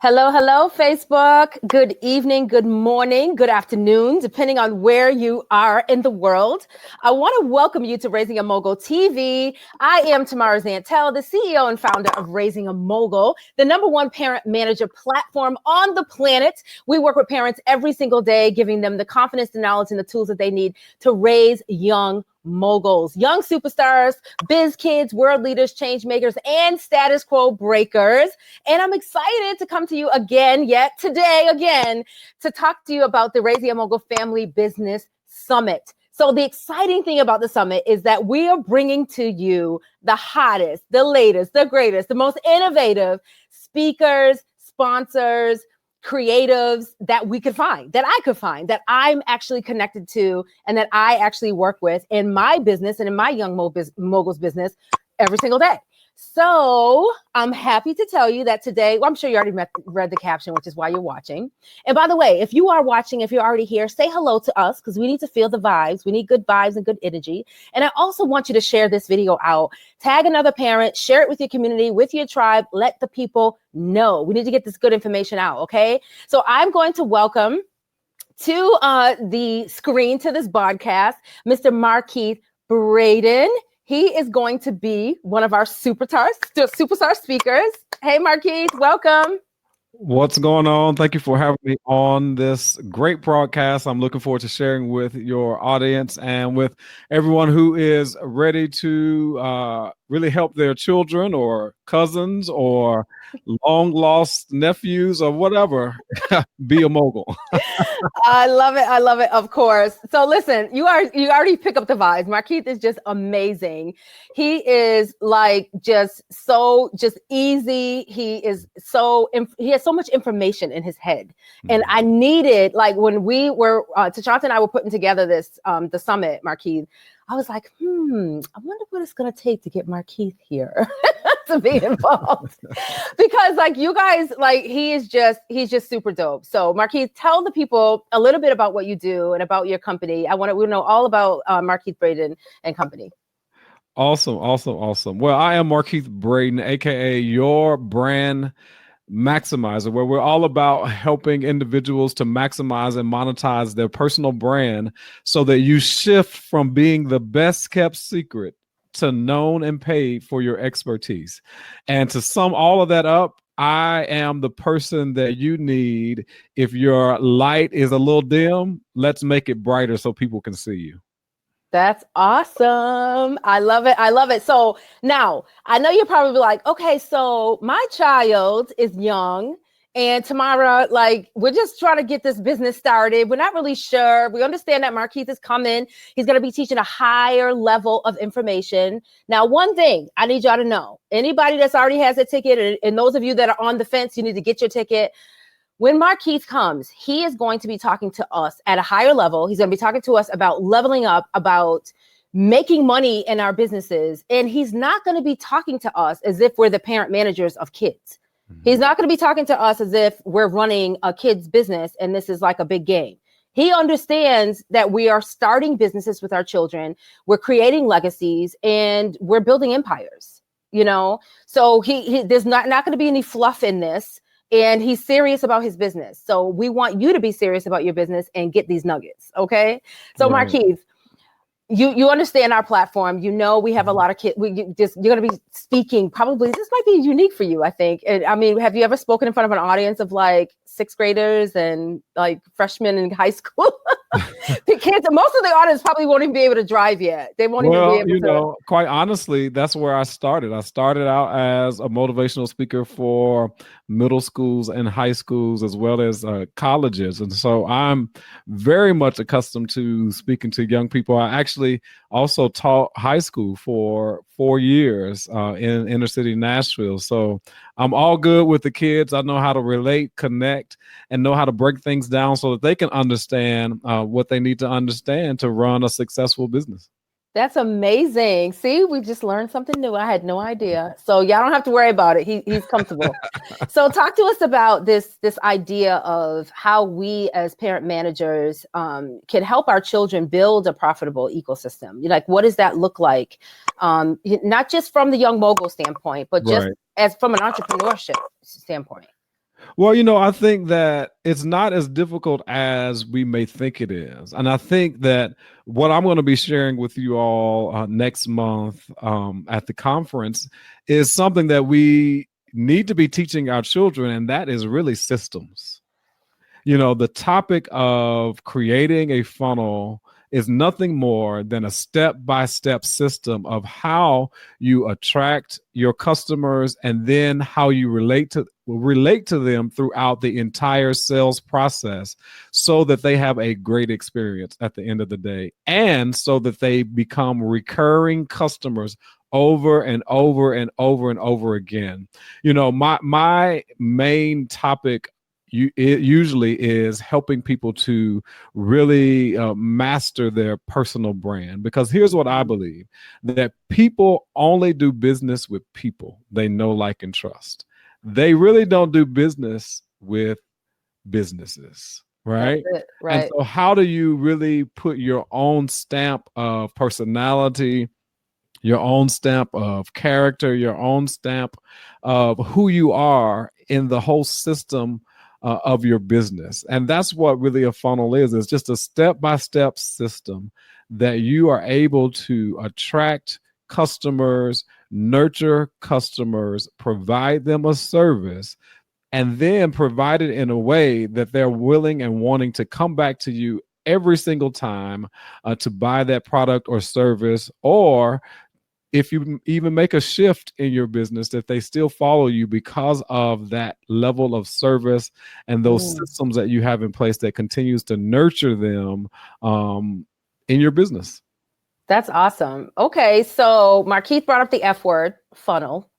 Hello, hello, Facebook. Good evening, good morning, good afternoon, depending on where you are in the world. I want to welcome you to Raising a Mogul TV. I am Tamara Zantel, the CEO and founder of Raising a Mogul, the #1 parent manager platform on the planet. We work with parents every single day, giving them the confidence, the knowledge, and the tools that they need to raise young moguls, young superstars, biz kids, world leaders, change makers, and status quo breakers. And I'm excited to come to you again, to talk to you about the Raising a Mogul Family Business Summit. So the exciting thing about the summit is that we are bringing to you the hottest, the latest, the greatest, the most innovative speakers, sponsors, creatives that we could find, that I could find, that I'm actually connected to, and that I actually work with in my business and in my young moguls business every single day. So I'm happy to tell you that today, well, I'm sure you already read the caption, which is why you're watching. And by the way, if you are watching, if you're already here, say hello to us because we need to feel the vibes. We need good vibes and good energy. And I also want you to share this video out, tag another parent, share it with your community, with your tribe, let the people know. We need to get this good information out, okay? So I'm going to welcome to the screen, to this podcast, Mr. Markeith Braden. He is going to be one of our superstar speakers. Hey, Markeith, welcome. What's going on? Thank you for having me on this great broadcast. I'm looking forward to sharing with your audience and with everyone who is ready to really help their children or cousins or long lost nephews or whatever be a mogul. I love it. I love it. Of course. So listen, you already pick up the vibes. Markeith is just amazing. He is like just easy. He has so much information in his head. And I needed, like, when we were Tashanta and I were putting together this the summit, Markeith, I was like, I wonder what it's going to take to get Markeith here to be involved. Because like you guys, like he's just super dope. So Markeith, tell the people a little bit about what you do and about your company. We know all about Markeith Braden and company. Awesome. Well, I am Markeith Braden, aka your brand maximizer, where we're all about helping individuals to maximize and monetize their personal brand so that you shift from being the best kept secret to known and paid for your expertise. And to sum all of that up, I am the person that you need. If your light is a little dim, let's make it brighter so people can see you. That's awesome. I love it. I love it. So now I know you're probably like, okay, so my child is young and Tamara, like, we're just trying to get this business started. We're not really sure. We understand that Markeith is coming. He's going to be teaching a higher level of information. Now, one thing I need y'all to know, anybody that's already has a ticket and those of you that are on the fence, you need to get your ticket. When Markeith comes, he is going to be talking to us at a higher level. He's going to be talking to us about leveling up, about making money in our businesses. And he's not going to be talking to us as if we're the parent managers of kids. He's not going to be talking to us as if we're running a kid's business and this is like a big game. He understands that we are starting businesses with our children. We're creating legacies and we're building empires, you know? So there's not going to be any fluff in this. And he's serious about his business. So we want you to be serious about your business and get these nuggets. Okay. So right. Markeith, you understand our platform. You know, we have a lot of kids. You're going to be speaking. Probably this might be unique for you, I think. And I mean, have you ever spoken in front of an audience of like 6th graders and like freshmen in high school? The kids, most of the audience probably won't even be able to drive yet. They won't even be able to. Know, quite honestly, that's where I started. I started out as a motivational speaker for middle schools and high schools, as well as colleges. And so I'm very much accustomed to speaking to young people. I actually also taught high school for 4 years in inner city Nashville. So I'm all good with the kids. I know how to relate, connect, and know how to break things down so that they can understand what they need to understand to run a successful business. That's amazing. See, we just learned something new. I had no idea. So y'all don't have to worry about it. He's comfortable. So talk to us about this idea of how we as parent managers can help our children build a profitable ecosystem. Like, what does that look like? Not just from the young mogul standpoint, but just as from an entrepreneurship standpoint. Well, I think that it's not as difficult as we may think it is. And I think that what I'm going to be sharing with you all next month at the conference is something that we need to be teaching our children, and that is really systems. The topic of creating a funnel is nothing more than a step-by-step system of how you attract your customers and then how you relate to them throughout the entire sales process so that they have a great experience at the end of the day, and so that they become recurring customers over and over and over and over again. My main topic it usually is helping people to really master their personal brand, because here's what I believe: that people only do business with people they know, like, and trust. They really don't do business with businesses, right? That's it, And right. so how do you really put your own stamp of personality, your own stamp of character, your own stamp of who you are in the whole system of your business? And that's what really a funnel is. It's just a step-by-step system that you are able to attract customers, nurture customers, provide them a service, and then provide it in a way that they're willing and wanting to come back to you every single time to buy that product or service, or if you even make a shift in your business, that they still follow you because of that level of service and those systems that you have in place that continues to nurture them in your business. That's awesome. Okay, so Markeith brought up the F word, funnel.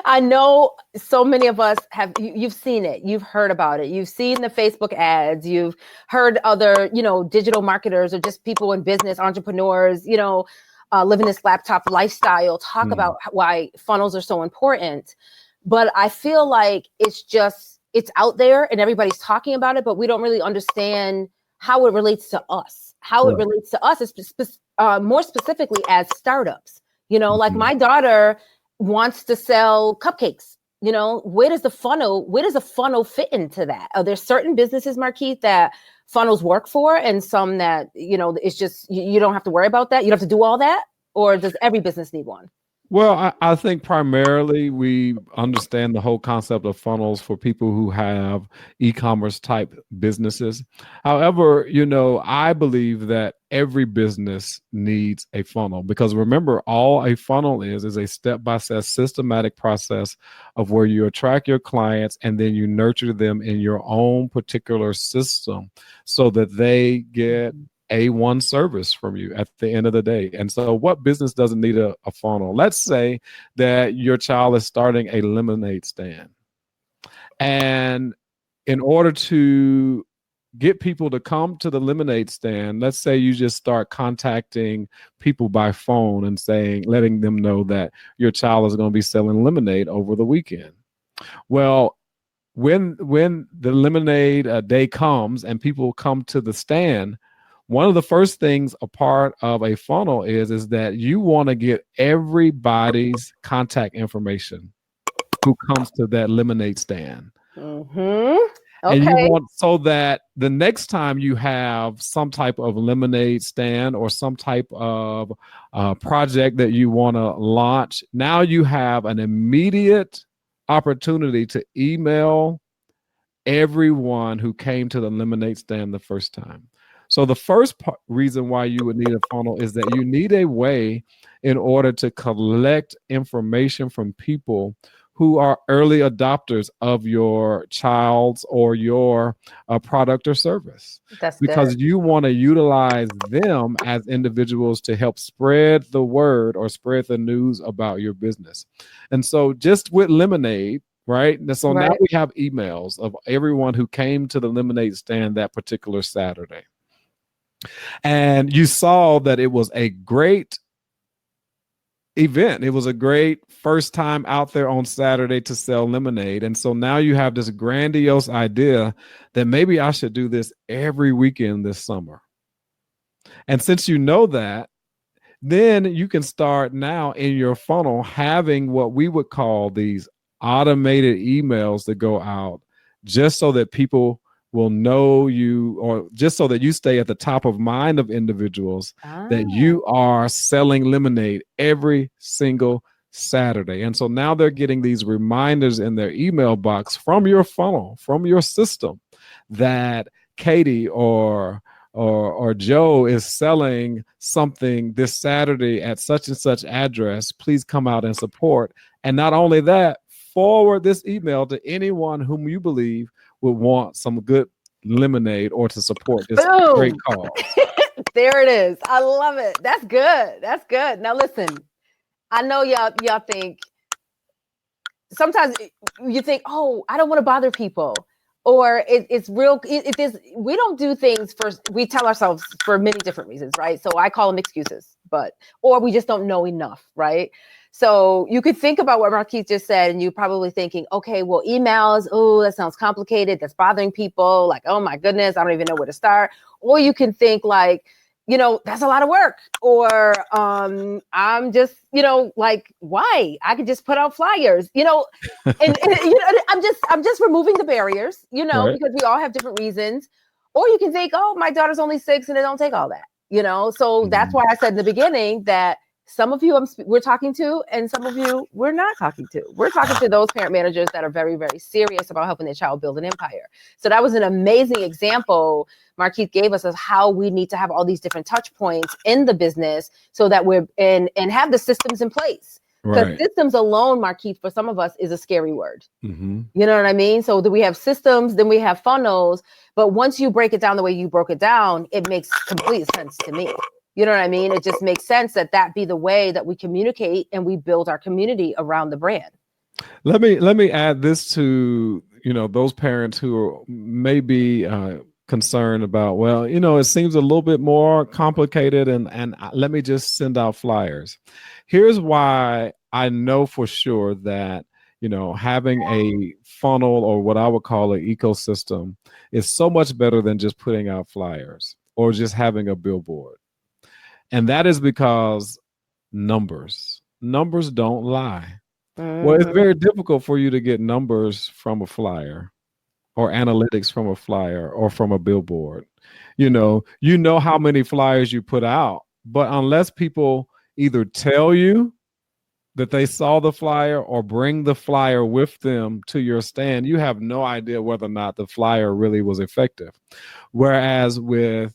I know so many of us have, you've seen it, you've heard about it, you've seen the Facebook ads, you've heard other, digital marketers or just people in business, entrepreneurs, living this laptop lifestyle talk about why funnels are so important. But I feel like it's out there and everybody's talking about it, but we don't really understand how it relates to us, it relates to us more specifically as startups. Like my daughter wants to sell cupcakes. Where does the funnel fit into that? Are there certain businesses, Markeith, that funnels work for, and some that, it's just, you don't have to worry about that? You don't have to do all that? Or does every business need one? Well, I think primarily we understand the whole concept of funnels for people who have e-commerce type businesses. However, I believe that every business needs a funnel, because remember, all a funnel is a step-by-step systematic process of where you attract your clients and then you nurture them in your own particular system so that they get A1 service from you at the end of the day. And so what business doesn't need a funnel? Let's say that your child is starting a lemonade stand. And in order to get people to come to the lemonade stand, let's say you just start contacting people by phone and letting them know that your child is going to be selling lemonade over the weekend. Well, when the lemonade day comes and people come to the stand, one of the first things a part of a funnel is that you want to get everybody's contact information who comes to that lemonade stand. Okay. And you want, so that the next time you have some type of lemonade stand or some type of project that you want to launch, now you have an immediate opportunity to email everyone who came to the lemonade stand the first time. So the first reason why you would need a funnel is that you need a way in order to collect information from people who are early adopters of your child's or your product or service. That's because good. you want to utilize them as individuals to help spread the word or spread the news about your business. And so just with Lemonade, right? So now we have emails of everyone who came to the lemonade stand that particular Saturday. And you saw that it was a great event. It was a great first time out there on Saturday to sell lemonade. And so now you have this grandiose idea that maybe I should do this every weekend this summer. And since you know that, then you can start now in your funnel having what we would call these automated emails that go out just so that people will know you, or just so that you stay at the top of mind of individuals that you are selling lemonade every single Saturday. And so now they're getting these reminders in their email box from your funnel, from your system, that Katie or Joe is selling something this Saturday at such and such address. Please come out and support. And not only that, forward this email to anyone whom you believe would want some good lemonade or to support this great cause. There it is. I love it. That's good. That's good. Now listen, I know y'all think, sometimes you think, oh, I don't want to bother people. Or it's real. We don't do things we tell ourselves for many different reasons, right? So I call them excuses, or we just don't know enough, right? So you could think about what Markeith just said, and you're probably thinking, okay, well, emails, oh, that sounds complicated. That's bothering people. Like, oh my goodness, I don't even know where to start. Or you can think like, that's a lot of work. Or I'm just, like, why? I could just put out flyers, and I'm just removing the barriers, Right. because we all have different reasons. Or you can think, oh, my daughter's only 6 and it don't take all that, So that's why I said in the beginning that some of you we're talking to, and some of you we're not talking to. We're talking to those parent managers that are very, very serious about helping their child build an empire. So that was an amazing example Markeith gave us of how we need to have all these different touch points in the business so that we're and have the systems in place. Because systems alone, Markeith, for some of us is a scary word. Mm-hmm. You know what I mean? So that we have systems, then we have funnels. But once you break it down the way you broke it down, it makes complete sense to me. You know what I mean? It just makes sense that be the way that we communicate and we build our community around the brand. Let me add this to, those parents who may be concerned about, well, it seems a little bit more complicated and let me just send out flyers. Here's why I know for sure that, having a funnel, or what I would call an ecosystem, is so much better than just putting out flyers or just having a billboard. And that is because numbers don't lie. Well, it's very difficult for you to get numbers from a flyer or analytics from a flyer or from a billboard. You know how many flyers you put out, but unless people either tell you that they saw the flyer or bring the flyer with them to your stand, you have no idea whether or not the flyer really was effective. Whereas with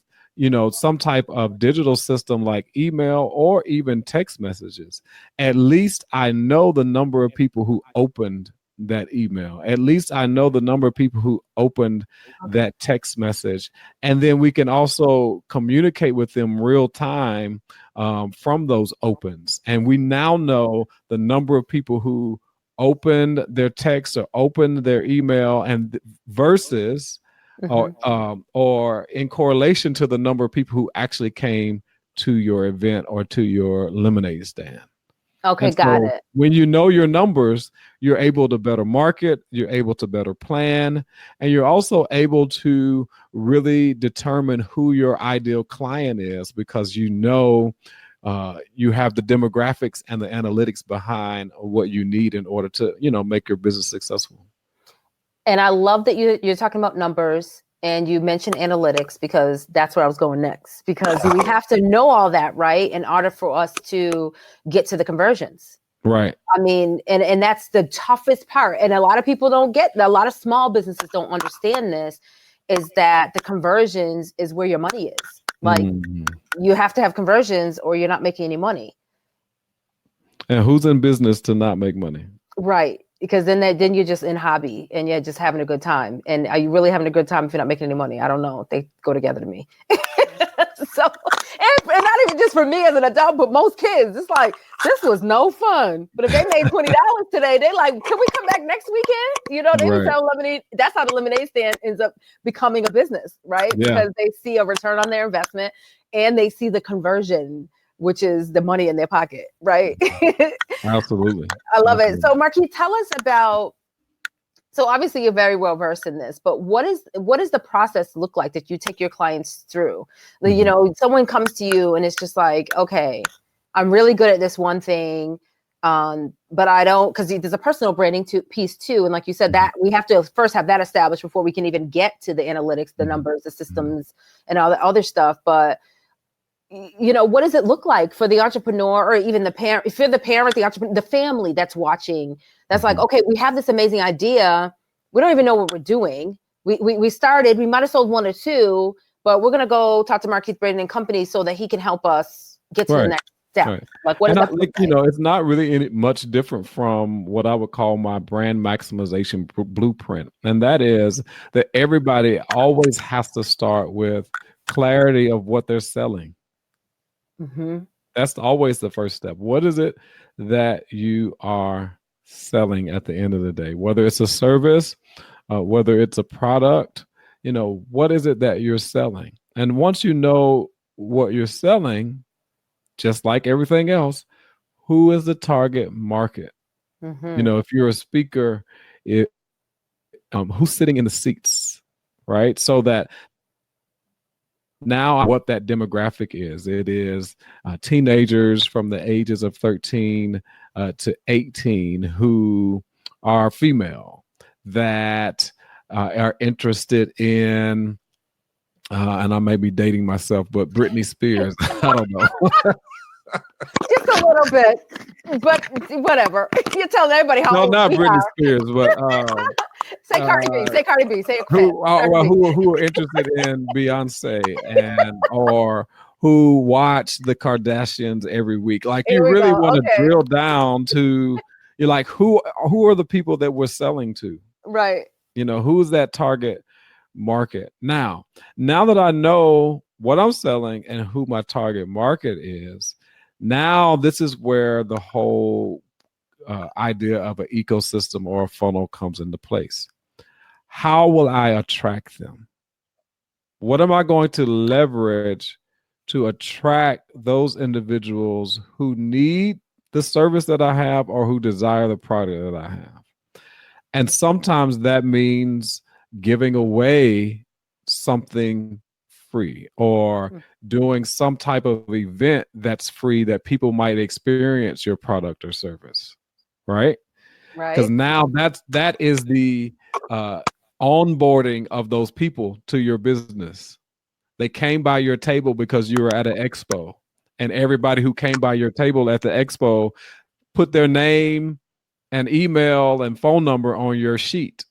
some type of digital system like email or even text messages, at least I know the number of people who opened that email. At least I know the number of people who opened that text message. And then we can also communicate with them real time from those opens. And we now know the number of people who opened their text or opened their email, and versus or in correlation to the number of people who actually came to your event or to your lemonade stand. Okay, got it. When you know your numbers, you're able to better market, you're able to better plan, and you're also able to really determine who your ideal client is, because you have the demographics and the analytics behind what you need in order to, make your business successful. And I love that you're talking about numbers and you mentioned analytics, because that's where I was going next, because we have to know all that, right, in order for us to get to the conversions. Right. I mean, and that's the toughest part. And a lot of people a lot of small businesses don't understand this, is that the conversions is where your money is. Like you have to have conversions or you're not making any money. And who's in business to not make money? Right. Because then you're just in hobby and you're just having a good time. And are you really having a good time if you're not making any money? I don't know. They go together to me. So, and not even just for me as an adult, but most kids, it's like, this was no fun. But if they made $20 today, they like, can we come back next weekend? They would sell lemonade. That's how the lemonade stand ends up becoming a business, right? Yeah. Because they see a return on their investment and they see the conversion, which is the money in their pocket, right? Absolutely. I love it. So Markeith, tell us about, so obviously you're very well versed in this, but what does the process look like that you take your clients through? Someone comes to you and it's just like, okay, I'm really good at this one thing. But I don't, because there's a personal branding piece too. And like you said, that we have to first have that established before we can even get to the analytics, the numbers, the systems, and all the other stuff. But what does it look like for the entrepreneur, or even the parent? If you're the parent, the entrepreneur, the family that's watching, that's like, okay, we have this amazing idea. We don't even know what we're doing. We started, we might have sold 1 or 2, but we're going to go talk to Markeith, Braden and Company so that he can help us get to the next step. Right. Like, what does that look like? It's not really much different from what I would call my brand maximization blueprint. And that is that everybody always has to start with clarity of what they're selling. That's always the first step. What is it that you are selling at the end of the day? Whether it's a service, whether it's a product, what is it that you're selling? And once you know what you're selling, just like everything else, who is the target market? If you're a speaker, who's sitting in the seats, right? So that now what that demographic is, it is teenagers from the ages of 13 to 18 who are female, that are interested in, and I may be dating myself, but Britney Spears. I don't know. Just a little bit, but whatever. You're telling everybody how old not we Britney are. Spears, but say Cardi B. Say Cardi B. Say who are interested in Beyonce or who watch the Kardashians every week. Like, you really want to drill down to, you're like, who are the people that we're selling to? Right. Who's that target market? Now that I know what I'm selling and who my target market is, now this is where the whole idea of an ecosystem or a funnel comes into place. How will I attract them? What am I going to leverage to attract those individuals who need the service that I have or who desire the product that I have? And sometimes that means giving away something free or doing some type of event that's free that people might experience your product or service, right? Because now that is the onboarding of those people to your business. They came by your table because you were at an expo, and everybody who came by your table at the expo put their name and email and phone number on your sheet.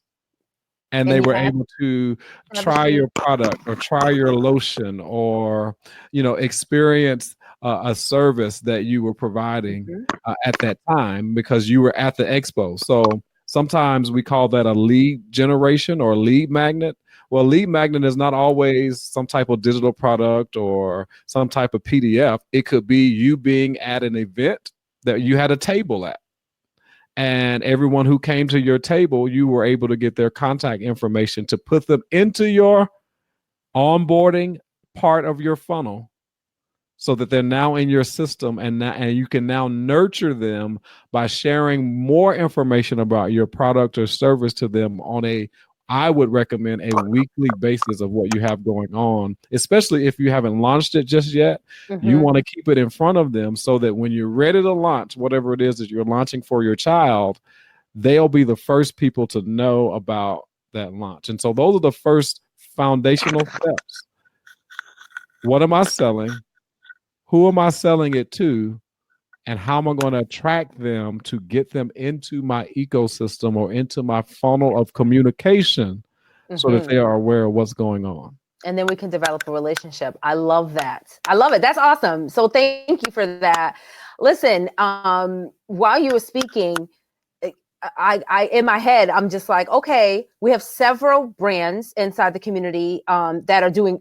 And they were able to try your product or try your lotion or, experience a service that you were providing at that time because you were at the expo. So sometimes we call that a lead generation or lead magnet. Well, lead magnet is not always some type of digital product or some type of PDF. It could be you being at an event that you had a table at. And everyone who came to your table, you were able to get their contact information to put them into your onboarding part of your funnel so that they're now in your system, and you can now nurture them by sharing more information about your product or service to them on I would recommend a weekly basis of what you have going on, especially if you haven't launched it just yet. You want to keep it in front of them so that when you're ready to launch whatever it is that you're launching for your child, they'll be the first people to know about that launch. And so those are the first foundational steps. What am I selling? Who am I selling it to? And how am I going to attract them to get them into my ecosystem or into my funnel of communication so that they are aware of what's going on? And then we can develop a relationship. I love that. I love it. That's awesome. So thank you for that. Listen, while you were speaking, I in my head, I'm just like, okay, we have several brands inside the community that are doing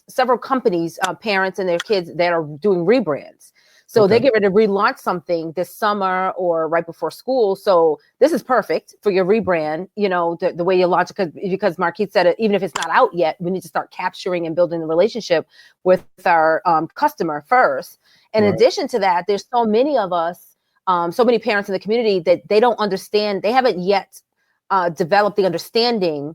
several companies, parents and their kids that are doing rebrands. So they get ready to relaunch something this summer or right before school. So this is perfect for your rebrand, the way you launch it, because Markeith said it, even if it's not out yet, we need to start capturing and building the relationship with our customer first. In addition to that, there's so many of us, so many parents in the community that they don't understand, they haven't yet developed the understanding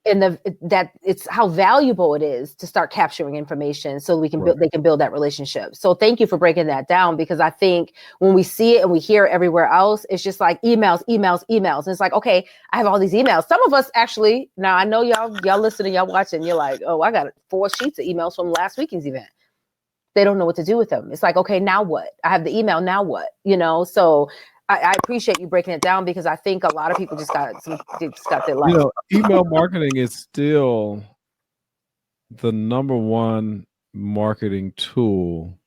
and that it's how valuable it is to start capturing information so we can build, they can build that relationship. So thank you for breaking that down, because I think when we see it and we hear it everywhere else, it's just like emails. And it's like, okay, I have all these emails. Some of us actually, now I know y'all listening, y'all watching, you're like, oh, I got 4 sheets of emails from last weekend's event. They don't know what to do with them. It's like, okay, now what? I have the email, now what? So I appreciate you breaking it down, because I think a lot of people just got their life. Email marketing is still the number one marketing tool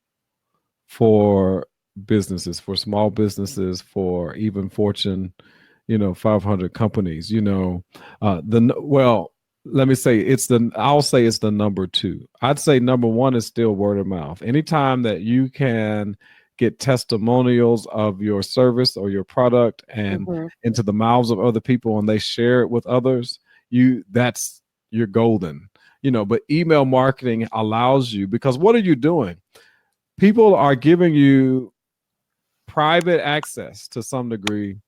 for businesses, for small businesses, for even Fortune, 500 companies. Let me say I'll say it's the number 2. I'd say number 1 is still word of mouth. Anytime that you can get testimonials of your service or your product and into the mouths of other people, and they share it with others, you're golden. But email marketing allows you, because what are you doing? People are giving you private access to some degree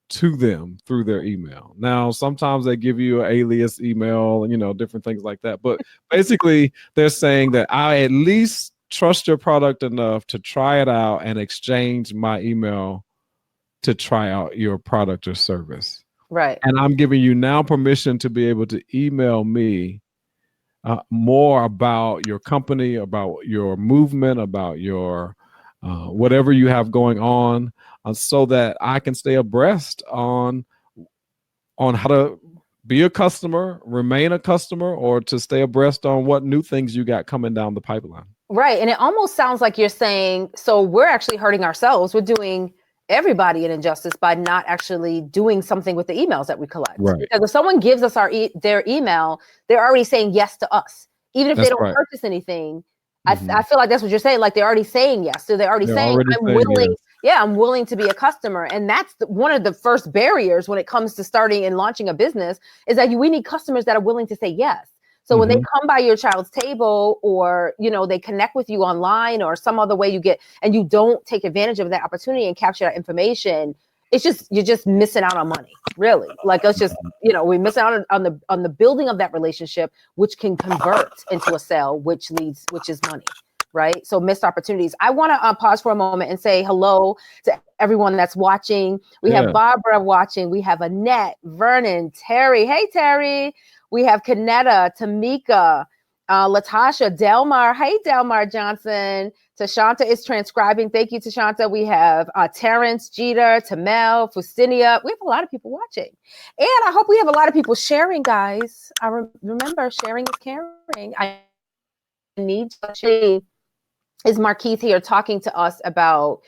to them through their email. Now, sometimes they give you an alias email, different things like that. But basically, they're saying that I at least trust your product enough to try it out and exchange my email to try out your product or service. Right. And I'm giving you now permission to be able to email me more about your company, about your movement, about your whatever you have going on, so that I can stay abreast on how to be a customer, remain a customer, or to stay abreast on what new things you got coming down the pipeline. Right. And it almost sounds like you're saying, so we're actually hurting ourselves. We're doing everybody an injustice by not actually doing something with the emails that we collect. Right. Because if someone gives us their email, they're already saying yes to us. Even if they don't purchase anything, I feel like that's what you're saying. Like, they're already saying yes. So they're already saying, I'm willing. Yes. Yeah, I'm willing to be a customer. And that's one of the first barriers when it comes to starting and launching a business, is that we need customers that are willing to say yes. So when they come by your child's table, or, they connect with you online or some other way and you don't take advantage of that opportunity and capture that information, you're just missing out on money, really. Like, it's just, we miss out on the building of that relationship, which can convert into a sale, which is money. Right. So missed opportunities. I want to pause for a moment and say hello to everyone that's watching. We have Barbara watching. We have Annette, Vernon, Terry. Hey, Terry. We have Kanetta, Tamika, Latasha, Delmar. Hey, Delmar Johnson. Tashanta is transcribing. Thank you, Tashanta. We have Terrence, Jeter, Tamel, Fustinia. We have a lot of people watching. And I hope we have a lot of people sharing, guys. Remember, sharing is caring. I need to is Markeith here talking to us about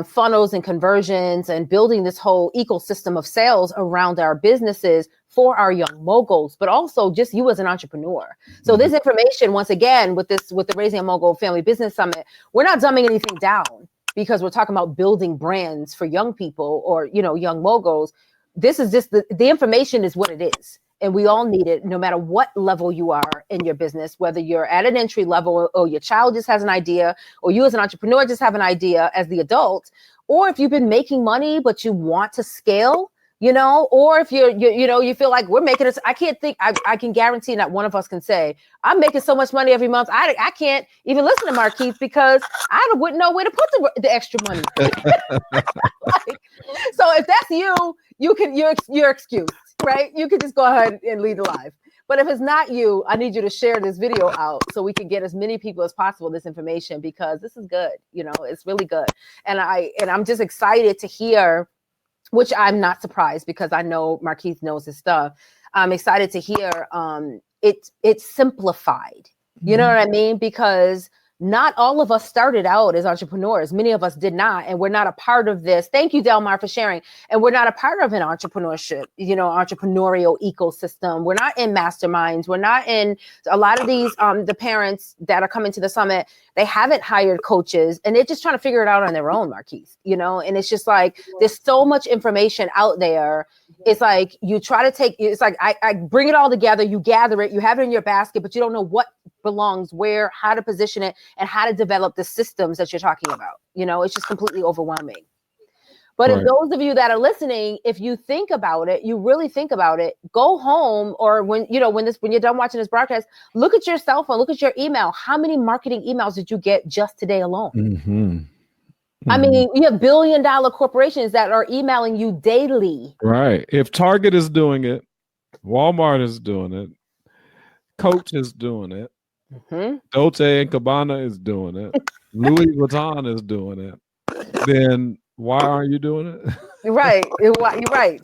funnels and conversions and building this whole ecosystem of sales around our businesses for our young moguls, but also just you as an entrepreneur. So this information, once again, with the Raising a Mogul Family Business Summit, we're not dumbing anything down, because we're talking about building brands for young people or, young moguls. This is just the information is what it is. And we all need it, no matter what level you are in your business, whether you're at an entry level, or your child just has an idea, or you as an entrepreneur just have an idea as the adult, or if you've been making money, but you want to scale, or if you feel like we're making it. I can guarantee that one of us can say, I'm making so much money every month. I can't even listen to Markeith, because I wouldn't know where to put the extra money. So if that's you're excused. Right? You could just go ahead and lead the live. But if it's not you, I need you to share this video out so we can get as many people as possible this information, because this is good. It's really good. And I'm just excited to hear, which I'm not surprised, because I know Markeith knows his stuff. I'm excited to hear it's simplified. You know what I mean? Because not all of us started out as entrepreneurs. Many of us did not, and we're not a part of this. Thank you, Delmar, for sharing. And we're not a part of an entrepreneurship, entrepreneurial ecosystem. We're not in masterminds. We're not in a lot of these, the parents that are coming to the summit, they haven't hired coaches, and they're just trying to figure it out on their own, Markeith, and it's just like, there's so much information out there. It's like, you try to it's like, I bring it all together, you gather it, you have it in your basket, but you don't know what belongs where, how to position it, and how to develop the systems that you're talking about. It's just completely overwhelming. But if those of you that are listening, if you think about it, you really think about it, go home, or when you're done watching this broadcast, look at your cell phone, look at your email. How many marketing emails did you get just today alone? Mm-hmm. I mean, you have billion-dollar corporations that are emailing you daily. Right. If Target is doing it, Walmart is doing it, Coach is doing it, Dolce and Gabbana is doing it, Louis Vuitton is doing it, then why aren't you doing it? Right. You're right.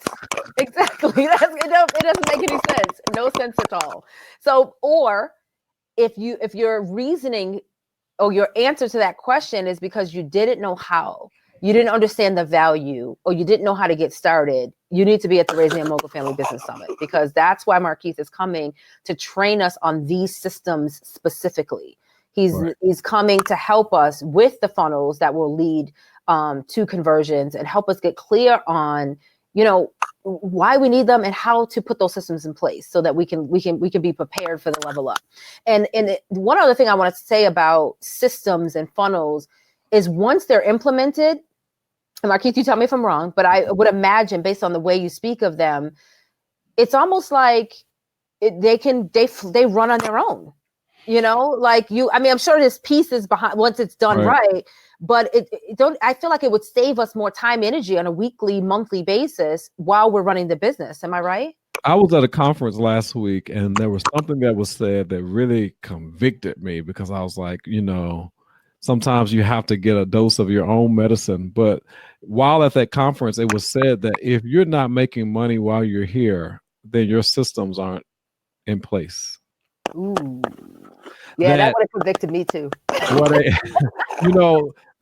Exactly. It doesn't make any sense. No sense at all. So, or if your reasoning or your answer to that question is because you didn't know how, you didn't understand the value, or you didn't know how to get started, you need to be at the Raising a Mogul Family Business Summit, because that's why Markeith is coming to train us on these systems specifically. He's coming to help us with the funnels that will lead to conversions, and help us get clear on, why we need them and how to put those systems in place so that we can be prepared for the level up. And one other thing I want to say about systems and funnels is, once they're implemented, and Markeith, you tell me if I'm wrong, but I would imagine, based on the way you speak of them, it's almost like they run on their own. I'm sure there's pieces behind once it's done right, but I feel like it would save us more time, energy on a weekly, monthly basis while we're running the business. Am I right? I was at a conference last week, and there was something that was said that really convicted me, because I was like, sometimes you have to get a dose of your own medicine. But while at that conference, it was said that if you're not making money while you're here, then your systems aren't in place. Ooh. Yeah, that would have convicted me too.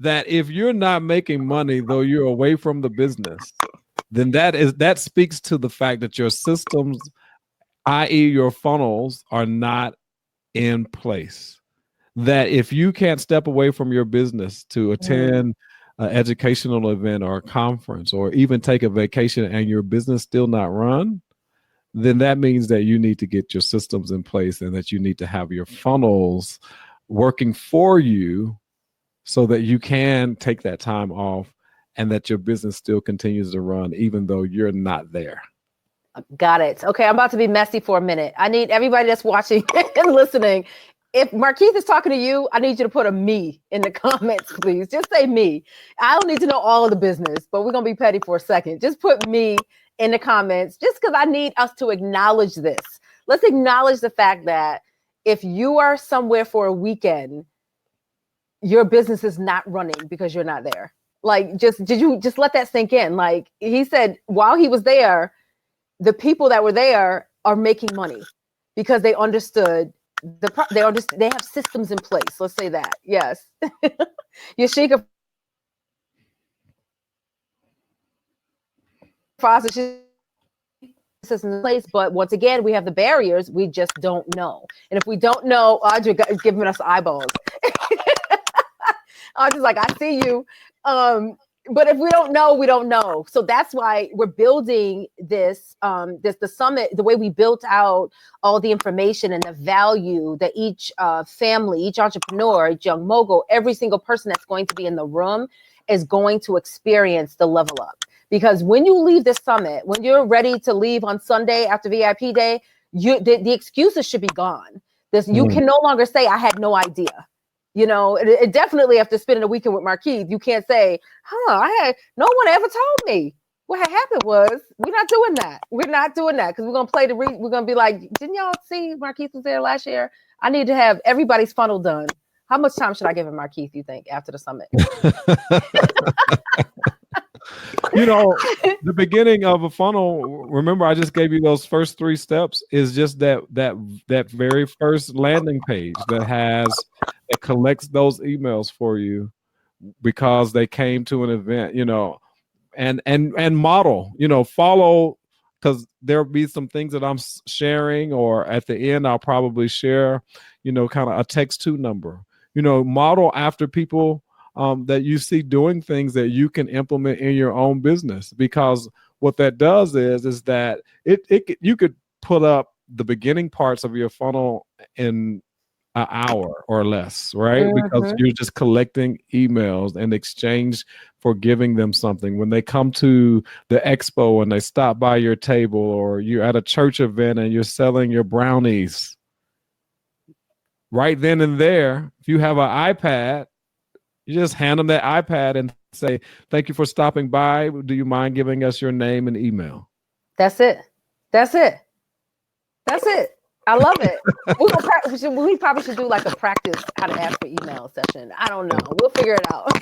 That if you're not making money, though you're away from the business, then that speaks to the fact that your systems, i.e. your funnels, are not in place. That if you can't step away from your business to attend an educational event or a conference, or even take a vacation, and your business still not run, then that means that you need to get your systems in place, and that you need to have your funnels working for you so that you can take that time off, and that your business still continues to run even though you're not there. Got it. Okay, I'm about to be messy for a minute. I need everybody that's watching and listening. If Markeith is talking to you, I need you to put a me in the comments, please. Just say me. I don't need to know all of the business, but we're going to be petty for a second. Just put me in the comments, just because I need us to acknowledge this. Let's acknowledge the fact that if you are somewhere for a weekend, your business is not running because you're not there. Like, did you just let that sink in? Like he said, while he was there, the people that were there are making money because they understood they have systems in place. Let's say that. Yes. Yashika Foster, system in place, but once again, we have the barriers. We just don't know. And if we don't know, Audrey is giving us eyeballs. Audrey's like, I see you. But if we don't know, we don't know. So that's why we're building the summit, the way we built out all the information and the value that each family, each entrepreneur, each young mogul, every single person that's going to be in the room is going to experience the level up. Because when you leave this summit, when you're ready to leave on Sunday after VIP day, the excuses should be gone. You can no longer say, I had no idea. It definitely, after spending a weekend with Markeith, you can't say, no one ever told me. What had happened was, we're not doing that. We're not doing that, because we're going to play we're going to be like, didn't y'all see Markeith was there last year? I need to have everybody's funnel done. How much time should I give him, Markeith, you think, after the summit? The beginning of a funnel, remember I just gave you those first 3 steps, is just that very first landing page that collects those emails for you because they came to an event, and model, follow, because there'll be some things that I'm sharing, or at the end I'll probably share, kind of a text to number, model after people that you see doing things that you can implement in your own business. Because what that does is that you could put up the beginning parts of your funnel in an hour or less, right? Because Mhm. you're just collecting emails in exchange for giving them something. When they come to the expo and they stop by your table, or you're at a church event and you're selling your brownies, right then and there, if you have an iPad, you just hand them that iPad and say, "Thank you for stopping by. Do you mind giving us your name and email?" That's it. That's it. That's it. I love it. We probably should do like a practice how to ask for email session. I don't know. We'll figure it out.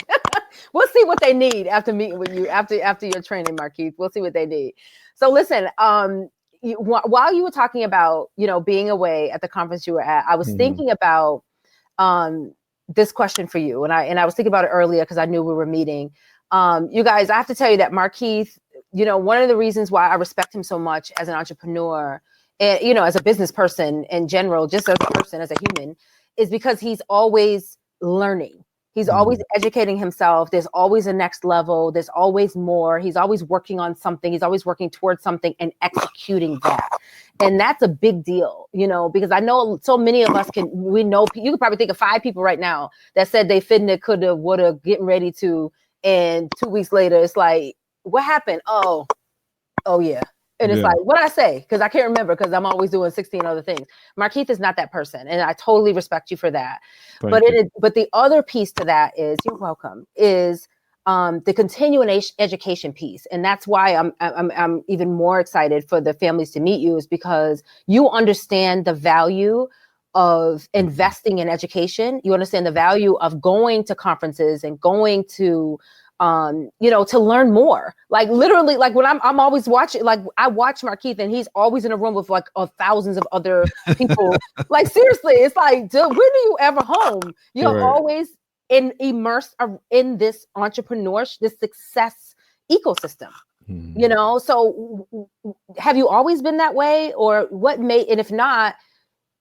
We'll see what they need after meeting with you, after your training, Markeith. We'll see what they need. So listen, while you were talking about, being away at the conference you were at, I was thinking about this question for you. And I was thinking about it earlier because I knew we were meeting. You guys, I have to tell you that Markeith, one of the reasons why I respect him so much as an entrepreneur, and, as a business person in general, just as a person, as a human, is because he's always learning. He's always educating himself. There's always a next level. There's always more. He's always working on something. He's always working towards something and executing that. And that's a big deal, because I know so many of us you could probably think of 5 people right now that said they finna, coulda, woulda, getting ready to, and 2 weeks later, it's like, what happened? Oh yeah. And it's like, what I say? Because I can't remember because I'm always doing 16 other things. Markeith is not that person. And I totally respect you for that. But the other piece to that is, you're welcome, is the continuing education piece. And that's why I'm even more excited for the families to meet you, is because you understand the value of investing in education. You understand the value of going to conferences and going to to learn more. Like literally, like when I'm always watching, like I watch Markeith and he's always in a room with like thousands of other people. Like seriously, it's like, dude, when are you ever home? You're always immersed in this entrepreneurship, this success ecosystem. So have you always been that way, or what made, and if not,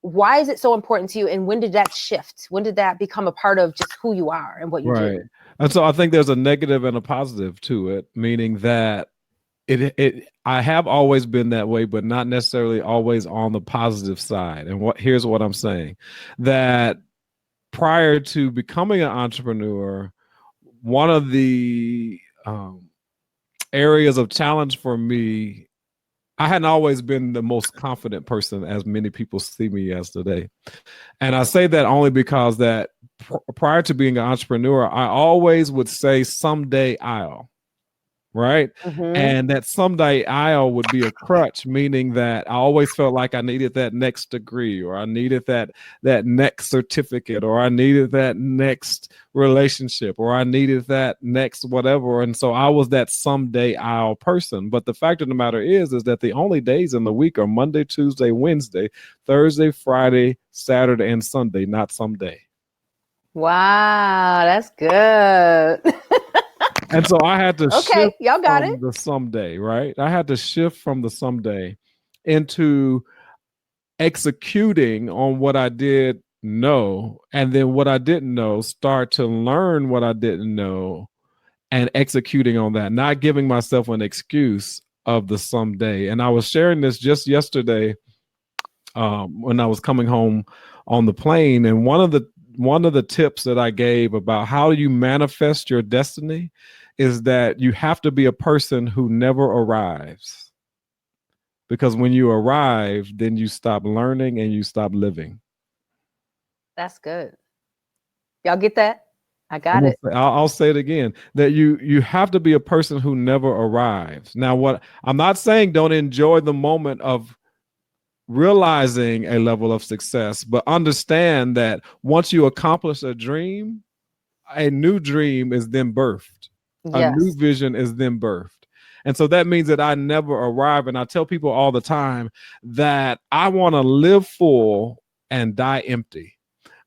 why is it so important to you? And when did that shift? When did that become a part of just who you are and what you do? And so I think there's a negative and a positive to it, meaning that I have always been that way, but not necessarily always on the positive side. And here's what I'm saying: that prior to becoming an entrepreneur, one of the areas of challenge for me, I hadn't always been the most confident person, as many people see me as today. And I say that only because that prior to being an entrepreneur, I always would say someday I'll, right? And that someday I'll would be a crutch, meaning that I always felt like I needed that next degree, or I needed that next certificate, or I needed that next relationship, or I needed that next whatever. And so I was that someday I'll person. But the fact of the matter is that the only days in the week are Monday, Tuesday, Wednesday, Thursday, Friday, Saturday, and Sunday, not someday. Wow, that's good. And so I had to shift y'all got from the someday, right? I had to shift from the someday into executing on what I did know, and then what I didn't know, start to learn what I didn't know and executing on that, not giving myself an excuse of the someday. And I was sharing this just yesterday when I was coming home on the plane, and one of the tips that I gave about how you manifest your destiny is that you have to be a person who never arrives. Because when you arrive, then you stop learning and you stop living. That's good. Y'all get that? I got it. I'll say it again, that you have to be a person who never arrives. Now, what I'm not saying, don't enjoy the moment of realizing a level of success, but understand that once you accomplish a dream, a new dream is then birthed. A new vision is then birthed. And so that means that I never arrive. And I tell people all the time that I want to live full and die empty,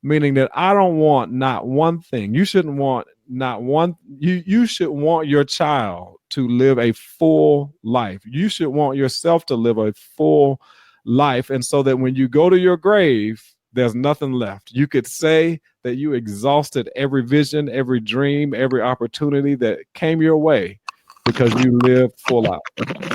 meaning that I don't want not one thing. You shouldn't want not one. You should want your child to live a full life. You should want yourself to live a full life. And so that when you go to your grave, there's nothing left. You could say that you exhausted every vision, every dream, every opportunity that came your way because you lived full out.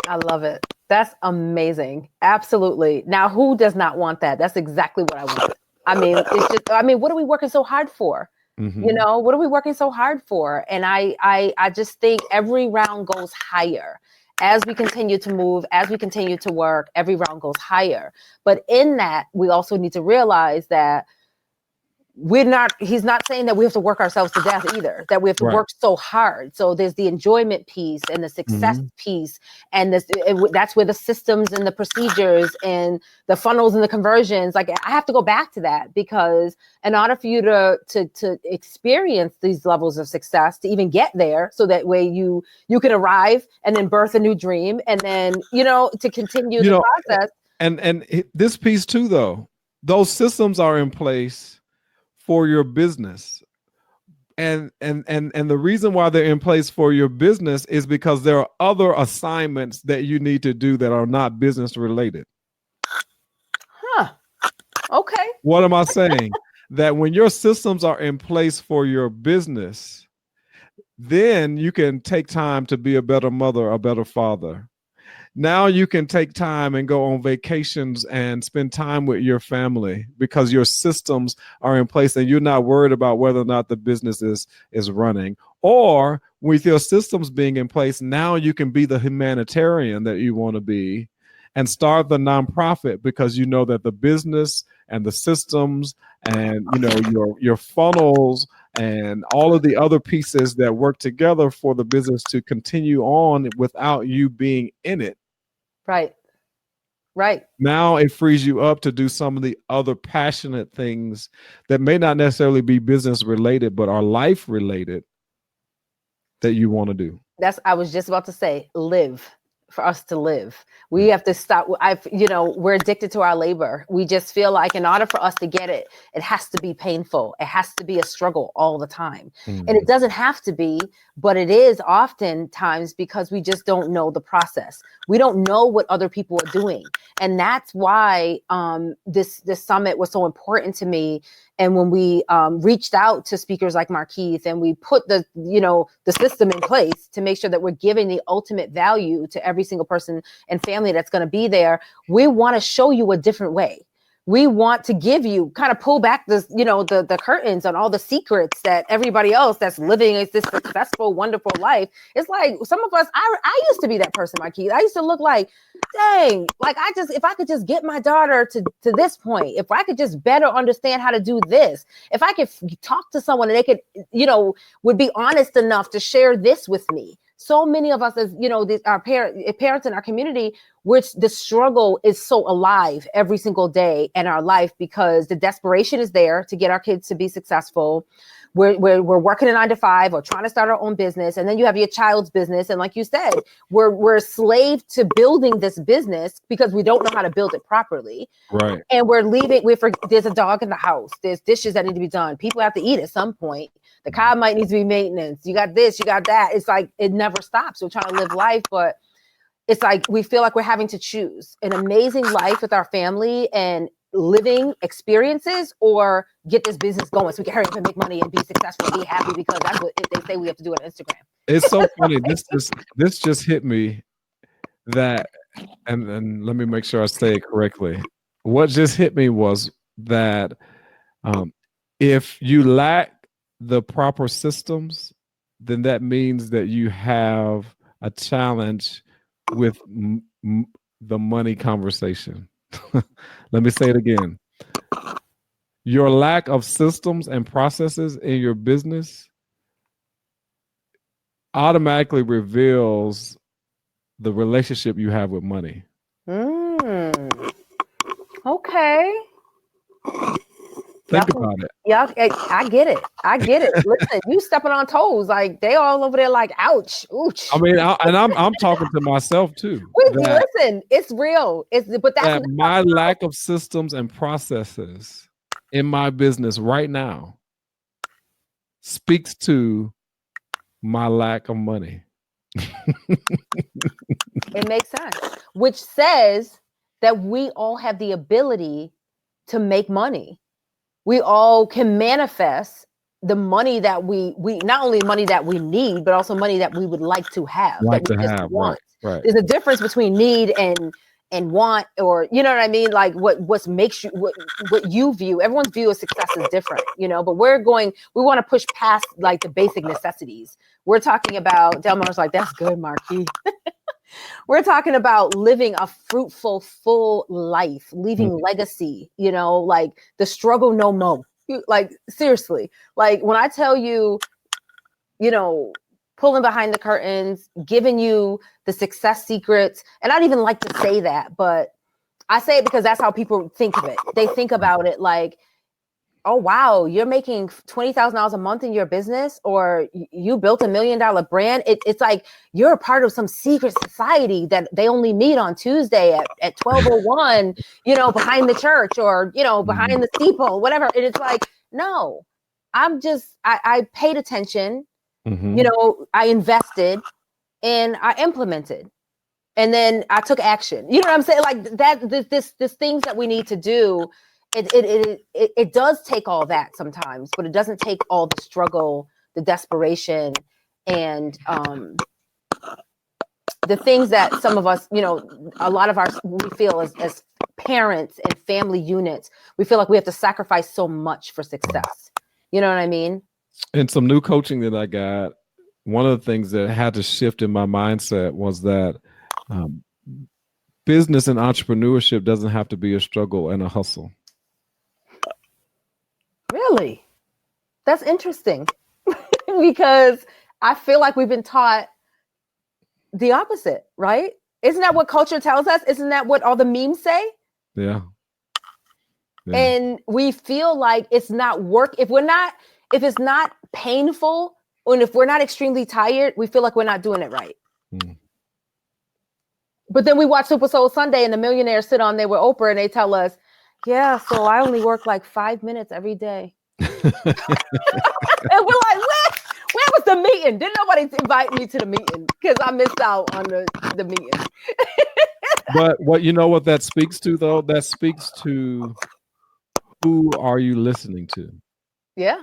I love it. That's amazing. Absolutely. Now, who does not want that? That's exactly what I want. I mean, it's just, I mean, what are we working so hard for? Mm-hmm. You know, what are we working so hard for? And I just think every round goes higher. As we continue to move, as we continue to work, every round goes higher. But in that, we also need to realize that he's not saying that we have to work ourselves to death either, that we have to Right. work so hard. So there's the enjoyment piece and the success piece. And that's where the systems and the procedures and the funnels and the conversions, like I have to go back to that, because in order for you to experience these levels of success, to even get there, so that way you can arrive and then birth a new dream, and then, you know, to continue the process. And this piece too, though, those systems are in place for your business. And the reason why they're in place for your business is because there are other assignments that you need to do that are not business related. Huh. Okay. What am I saying? That when your systems are in place for your business, then you can take time to be a better mother, a better father. Now you can take time and go on vacations and spend time with your family because your systems are in place and you're not worried about whether or not the business is running. Or with your systems being in place, now you can be the humanitarian that you want to be and start the nonprofit, because you know that the business and the systems and, you know, your funnels and all of the other pieces that work together for the business to continue on without you being in it. Right. Right. Now it frees you up to do some of the other passionate things that may not necessarily be business related, but are life related that you want to do. I was just about to say, live. For us to live, we have to stop. We're addicted to our labor. We just feel like in order for us to get it, it has to be painful. It has to be a struggle all the time. And it doesn't have to be, but it is oftentimes, because we just don't know the process. We don't know what other people are doing. And that's why this summit was so important to me. And when we reached out to speakers like Markeith, and we put the system in place to make sure that we're giving the ultimate value to every single person and family that's going to be there, we want to show you a different way. We want to give you, kind of pull back the curtains on all the secrets that everybody else that's living this successful, wonderful life. It's like some of us, I used to be that person, Markeith. I used to look like, dang, like if I could just get my daughter to this point, if I could just better understand how to do this, if I could talk to someone and they could, would be honest enough to share this with me. So many of us, as our parents in our community, which the struggle is so alive every single day in our life, because the desperation is there to get our kids to be successful. We're working a 9-to-5 or trying to start our own business. And then you have your child's business. And like you said, we're a slave to building this business because we don't know how to build it properly. Right. And there's a dog in the house. There's dishes that need to be done. People have to eat at some point. The car might need to be maintenance. You got this, you got that. It's like, it never stops. We're trying to live life, but it's like, we feel like we're having to choose an amazing life with our family and living experiences, or get this business going so we can hurry up and make money and be successful and be happy, because that's what they say we have to do on Instagram. It's so funny. This just hit me that, and let me make sure I say it correctly. What just hit me was that if you lack the proper systems, then that means that you have a challenge with the money conversation. Let me say it again. Your lack of systems and processes in your business automatically reveals the relationship you have with money. Okay. Think about it. Yeah, I get it. Listen, you stepping on toes, like they all over there, like, ouch, ooch. I mean, I'm talking to myself too. Listen, it's real. But that's my lack of systems and processes in my business right now speaks to my lack of money. It makes sense, which says that we all have the ability to make money. We all can manifest the money that we not only money that we need, but also money that we would like to have. Want. Right. There's a difference between need and want, or you know what I mean, like what makes you what you view. Everyone's view of success is different, you know, but we want to push past like the basic necessities. We're talking about, Delmar's like, that's good, Markeith. We're talking about living a fruitful, full life, leaving legacy, you know, like the struggle no more. Like seriously, like when I tell you, you know, pulling behind the curtains, giving you the success secrets. And I don't even like to say that, but I say it because that's how people think of it. They think about it like, oh, wow, you're making $20,000 a month in your business, or you built $1 million brand. It's like you're a part of some secret society that they only meet on Tuesday at 12:01, you know, behind the church, or, you know, behind the steeple, whatever. And it's like, no, I paid attention. You know, I invested and I implemented, and then I took action. You know what I'm saying? Like that, this things that we need to do. It does take all that sometimes, but it doesn't take all the struggle, the desperation, and the things that some of us, you know, a lot of we feel as parents and family units, we feel like we have to sacrifice so much for success. You know what I mean? And some new coaching that I got, one of the things that had to shift in my mindset was that business and entrepreneurship doesn't have to be a struggle and a hustle. Really? That's interesting. Because I feel like we've been taught the opposite, right? Isn't that what culture tells us? Isn't that what all the memes say? Yeah. And we feel like it's not work. If it's not painful, and if we're not extremely tired, we feel like we're not doing it right. But then we watch Super Soul Sunday and the millionaires sit on there with Oprah and they tell us, yeah, so I only work like 5 minutes every day. And we're like, where was the meeting? Didn't nobody invite me to the meeting because I missed out on the meeting. But you know what that speaks to, though? That speaks to who are you listening to? Yeah.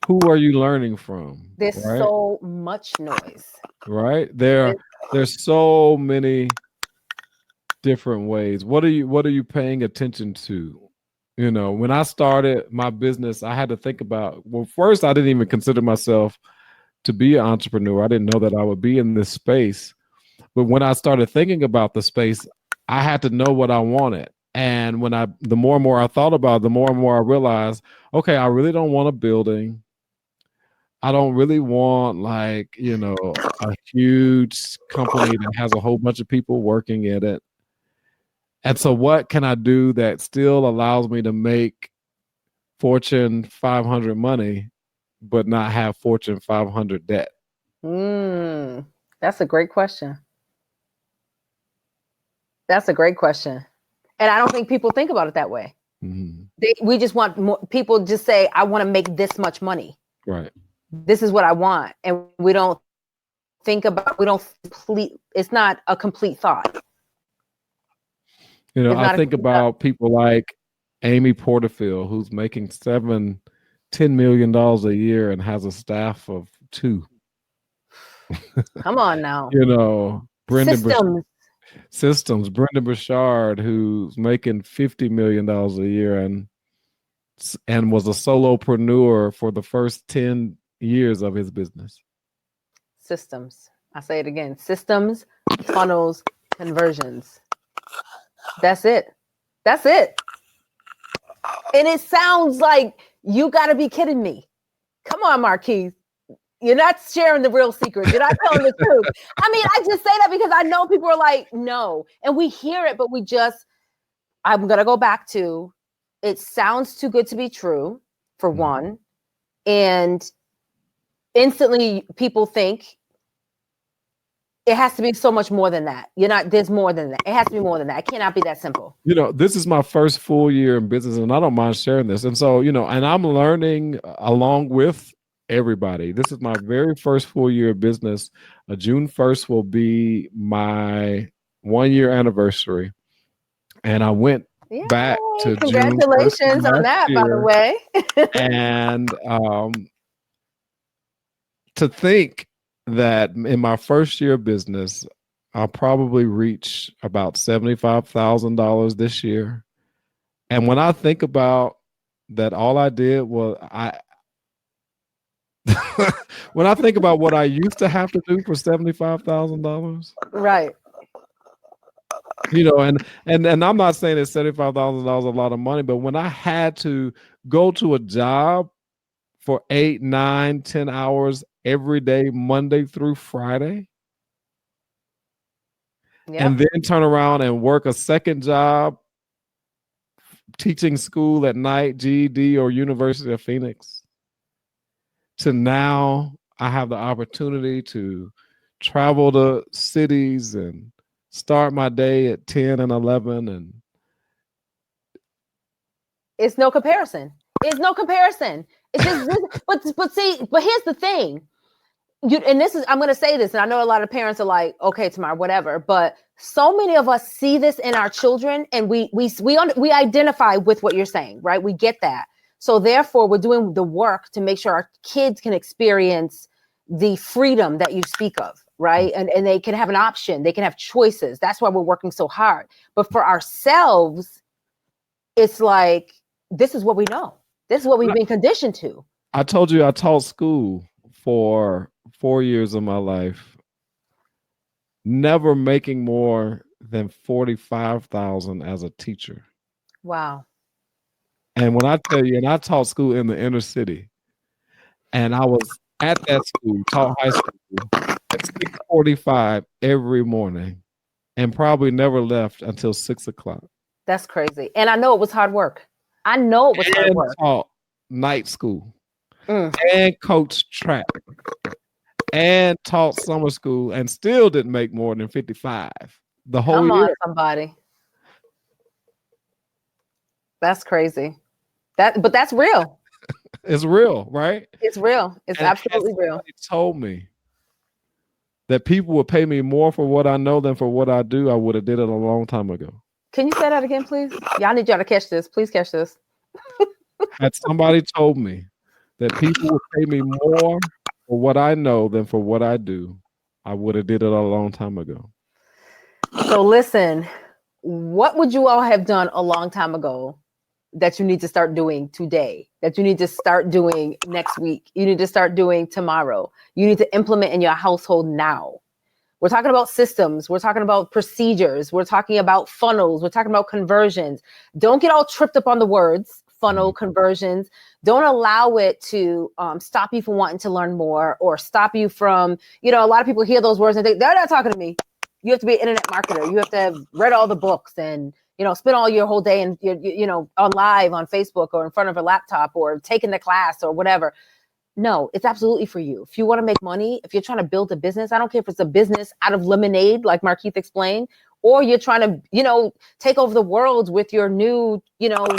Who are you learning from? There's so much noise. Right? There's so many different ways. What are you paying attention to? You know, when I started my business, I had to think about, well, first, I didn't even consider myself to be an entrepreneur. I didn't know that I would be in this space. But when I started thinking about the space, I had to know what I wanted. And the more and more I thought about it, the more and more I realized, okay, I really don't want a building. I don't really want, like, you know, a huge company that has a whole bunch of people working in it. And so what can I do that still allows me to make Fortune 500 money, but not have Fortune 500 debt? That's a great question. That's a great question. And I don't think people think about it that way. We just want more, people just say, I want to make this much money. Right. This is what I want. And we don't it's not a complete thought. You know, I think about people like Amy Porterfield, who's making $10 million a year and has a staff of 2. Come on now. You know, Systems. Brendan Burchard, who's making $50 million a year and was a solopreneur for the first 10 years of his business. Systems. I say it again. Systems, funnels, conversions. That's it. And it sounds like you got to be kidding me. Come on, Markeith. You're not sharing the real secret. You're not telling the truth. I mean, I just say that because I know people are like, no. And we hear it, but I'm going to go back to, it sounds too good to be true, for one. And instantly people think it has to be so much more than that. There's more than that. It has to be more than that. It cannot be that simple. You know, this is my first full year in business and I don't mind sharing this. And so, you know, and I'm learning along with everybody. This is my very first full year of business. June 1st will be my 1-year anniversary. And I went back to congratulations on that, by the way. And to think that in my first year of business, I'll probably reach about $75,000 this year. And when I think about that, all I did was when I think about what I used to have to do for $75,000, Right. and I'm not saying that $75,000 is a lot of money, but when I had to go to a job for 8, 9, 10 hours every day, Monday through Friday, and then turn around and work a second job teaching school at night, GED or University of Phoenix, to now I have the opportunity to travel to cities and start my day at 10 and 11. And it's no comparison. It's no comparison. It's just, but here's the thing. I'm going to say this, and I know a lot of parents are like, okay, Tamar, whatever. But so many of us see this in our children, and we identify with what you're saying, right? We get that. So therefore, we're doing the work to make sure our kids can experience the freedom that you speak of, right? And they can have an option. They can have choices. That's why we're working so hard. But for ourselves, it's like, this is what we know. This is what we've been conditioned to. I told you I taught school for 4 years of my life, never making more than $45,000 as a teacher. Wow. And when I tell you, and I taught school in the inner city, and I was at that school, taught high school at 6:45 every morning, and probably never left until 6 o'clock. That's crazy. And I know it was hard work. I know it was hard work. Taught night school and coached track and taught summer school and still didn't make more than 55 the whole year. Come on, somebody. That's crazy. But that's real. It's real, right? It's real. It's absolutely real. Told me that people would pay me more for what I know than for what I do, I would have did it a long time ago. Can you say that again, please? Y'all need y'all to catch this. Please catch this. Had somebody told me that people would pay me more for what I know than for what I do, I would have did it a long time ago. So listen, what would you all have done a long time ago that you need to start doing today, that you need to start doing next week, you need to start doing tomorrow, you need to implement in your household now? We're talking about systems. We're talking about procedures. We're talking about funnels. We're talking about conversions. Don't get all tripped up on the words, funnel, conversions. Don't allow it to stop you from wanting to learn more, or stop you from, a lot of people hear those words and think, they're not talking to me. You have to be an internet marketer. You have to have read all the books and, spend all your whole day and, on live on Facebook or in front of a laptop or taking the class or whatever. No, it's absolutely for you. If you want to make money, if you're trying to build a business, I don't care if it's a business out of lemonade, like Markeith explained, or you're trying to, take over the world with your new,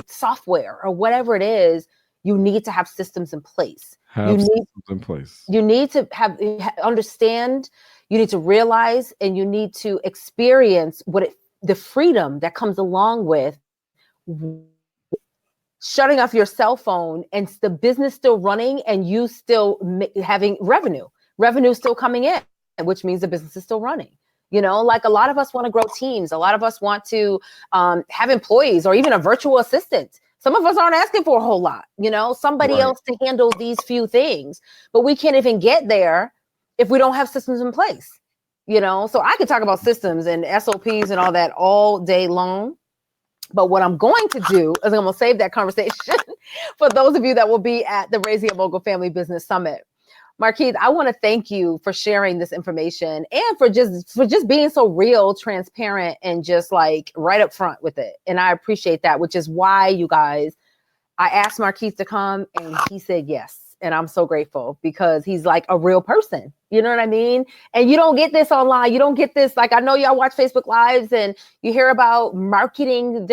software or whatever it is, you need to have systems in place. You need to understand, you need to realize, and you need to experience the freedom that comes along with shutting off your cell phone and the business still running and you still having revenue still coming in, which means the business is still running. Like a lot of us want to grow teams. A lot of us want to have employees or even a virtual assistant. Some of us aren't asking for a whole lot, somebody else to handle these few things, but we can't even get there if we don't have systems in place, so I could talk about systems and SOPs and all that all day long. But what I'm going to do is I'm going to save that conversation for those of you that will be at the Raising a Mogul Family Business Summit. Markeith, I want to thank you for sharing this information and for just being so real, transparent, and just like right up front with it. And I appreciate that, which is why, you guys, I asked Markeith to come and he said yes. And I'm so grateful because he's like a real person. You know what I mean? And you don't get this online. You don't get this. Like, I know y'all watch Facebook Lives and you hear about marketing,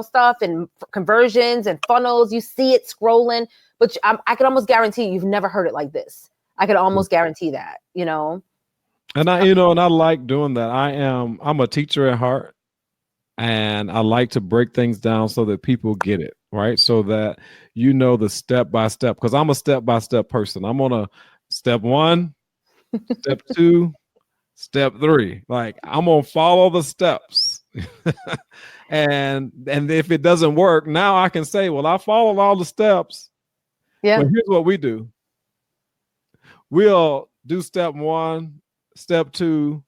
stuff and conversions and funnels. You see it scrolling, but I can almost guarantee you've never heard it like this. I could almost guarantee that, And I like doing that. I'm a teacher at heart, and I like to break things down so that people get it, right? So that the step by step, because I'm a step by step person. I'm on a step 1, step 2, Step 3, like I'm gonna follow the steps. and if it doesn't work, now I can say, well, I followed all the steps. Yeah. But here's what we do. We'll do step 1, step 2,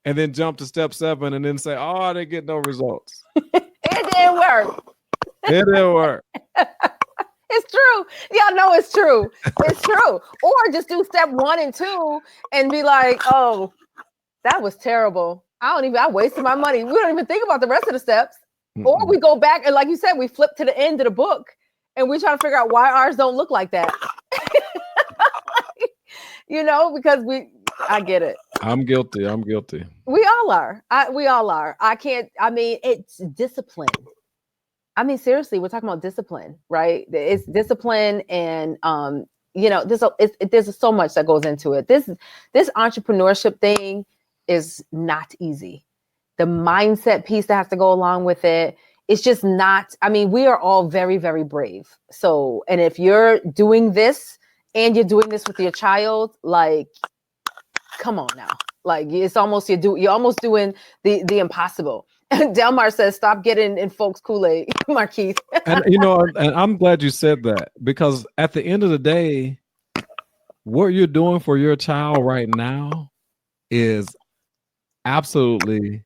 and then jump to step 7 and then say, oh, I didn't get no results. It didn't work. It didn't work. It's true. Y'all know it's true. It's true. Or just do step 1 and 2 and be like, oh, that was terrible. I wasted my money. We don't even think about the rest of the steps. Or we go back and, like you said, we flip to the end of the book and we try to figure out why ours don't look like that. Because I get it. I'm guilty. We all are. It's discipline. Seriously, we're talking about discipline, right? It's discipline, and there's so much that goes into it. This entrepreneurship thing is not easy. The mindset piece that has to go along with it, it's just not. We are all very, very brave. So, and if you're doing this and you're doing this with your child, like, come on now. Like, it's almost you're almost doing the impossible. Delmar says, stop getting in folks' Kool-Aid, Markeith. And and I'm glad you said that, because at the end of the day, what you're doing for your child right now is absolutely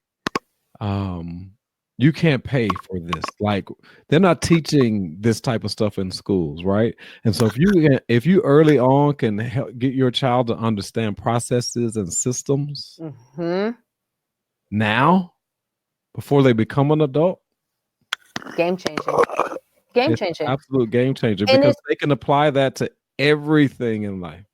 you can't pay for this. Like, they're not teaching this type of stuff in schools, right? And so if you early on can help get your child to understand processes and systems now, before they become an adult, game changing. Absolute game changer, because they can apply that to everything in life.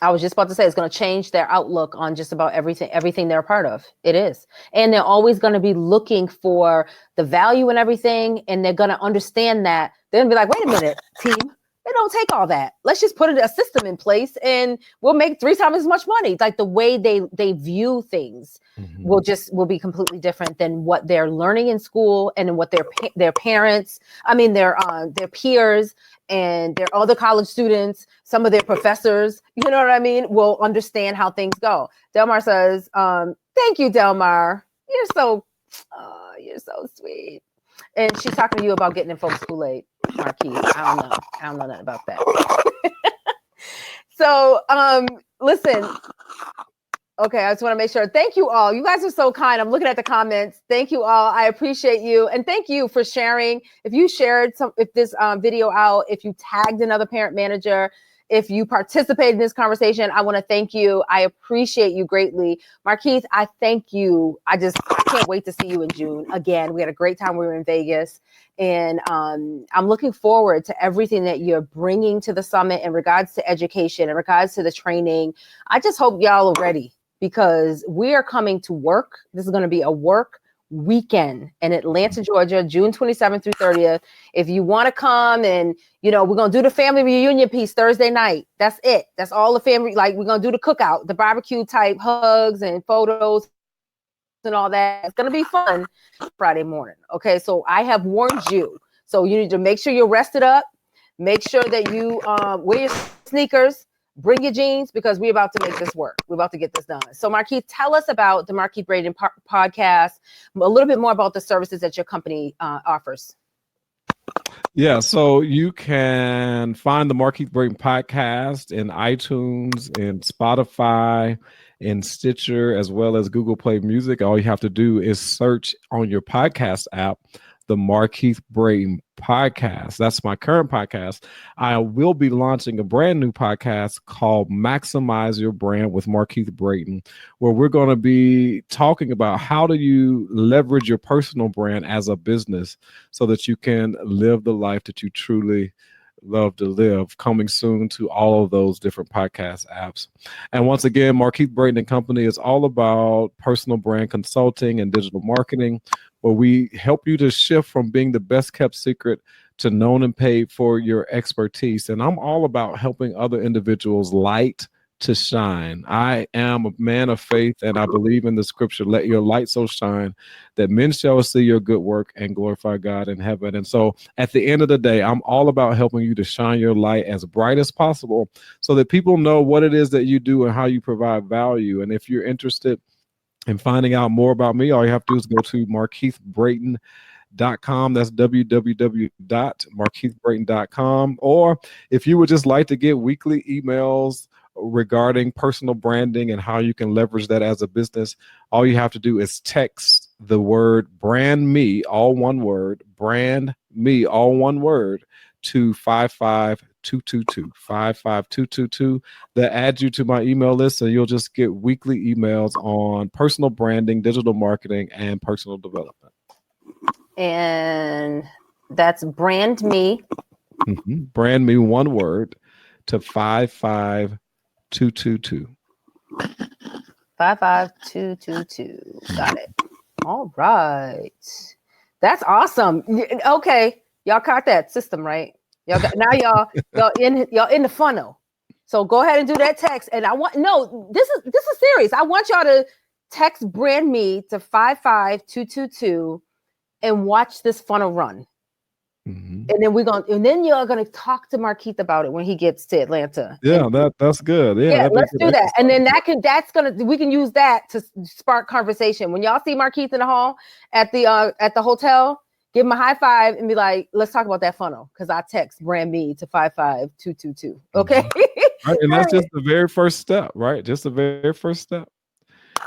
I was just about to say, it's going to change their outlook on just about everything they're a part of. It is. And they're always going to be looking for the value in everything. And they're going to understand that. They're going to be like, wait a minute, team. It don't take all that. Let's just put a system in place and we'll make 3 times as much money. Like, the way they view things will be completely different than what they're learning in school and what their parents, their peers and their other college students, some of their professors, you know what I mean, will understand how things go. Delmar says, thank you, Delmar. You're so sweet. And she's talking to you about getting in folks' Kool-Aid, Markeith. I don't know nothing about that. So, listen. Okay, I just want to make sure. Thank you all. You guys are so kind. I'm looking at the comments. Thank you all. I appreciate you. And thank you for sharing. If you shared this video out, if you tagged another parent manager, if you participated in this conversation, I want to thank you. I appreciate you greatly. Markeith, I thank you. I can't wait to see you in June. Again, we had a great time. We were in Vegas. And I'm looking forward to everything that you're bringing to the summit in regards to education, in regards to the training. I just hope y'all are ready, because we are coming to work. This is going to be a work weekend in Atlanta, Georgia, June 27th through 30th. If you want to come, and we're going to do the family reunion piece Thursday night. That's it. That's all the family. Like, we're going to do the cookout, the barbecue type hugs and photos and all that. It's going to be fun Friday morning. Okay. So I have warned you. So you need to make sure you're rested up. Make sure that you wear your sneakers. Bring your jeans, because we're about to make this work. We're about to get this done. So, Markeith, tell us about the Markeith Braden podcast, a little bit more about the services that your company offers. Yeah, so you can find the Markeith Braden podcast in iTunes, in Spotify, in Stitcher, as well as Google Play Music. All you have to do is search on your podcast app the Markeith Braden podcast. That's my current podcast. I will be launching a brand new podcast called Maximize Your Brand with Markeith Braden, where we're going to be talking about how do you leverage your personal brand as a business so that you can live the life that you truly love to live, coming soon to all of those different podcast apps. And once again, Markeith Braden and Company is all about personal brand consulting and digital marketing, where we help you to shift from being the best kept secret to known and paid for your expertise. And I'm all about helping other individuals light to shine. I am a man of faith, and I believe in the scripture, let your light so shine that men shall see your good work and glorify God in heaven. And so at the end of the day, I'm all about helping you to shine your light as bright as possible so that people know what it is that you do and how you provide value. And if you're interested in finding out more about me, all you have to do is go to markeithbraden.com. That's www.markeithbraden.com. Or if you would just like to get weekly emails regarding personal branding and how you can leverage that as a business, all you have to do is text the word brand me, all one word, brand me, all one word, to 55222 55222. That adds you to my email list, and you'll just get weekly emails on personal branding, digital marketing, and personal development. And that's brand me. Brand me, one word, to 55222. 55222. Got it. All right. That's awesome. Okay. Y'all caught that system, right? Y'all got, now y'all in the funnel. So go ahead and do that text. And this is serious. I want y'all to text brand me to 55222 and watch this funnel run. And then you're gonna talk to Markeith about it when he gets to Atlanta. Yeah, that's good. Yeah, let's do that. And then we can use that to spark conversation. When y'all see Markeith in the hall at the hotel, give him a high five and be like, let's talk about that funnel, because I text brand me to 55222. Okay. Right, and that's just the very first step, right? Just the very first step.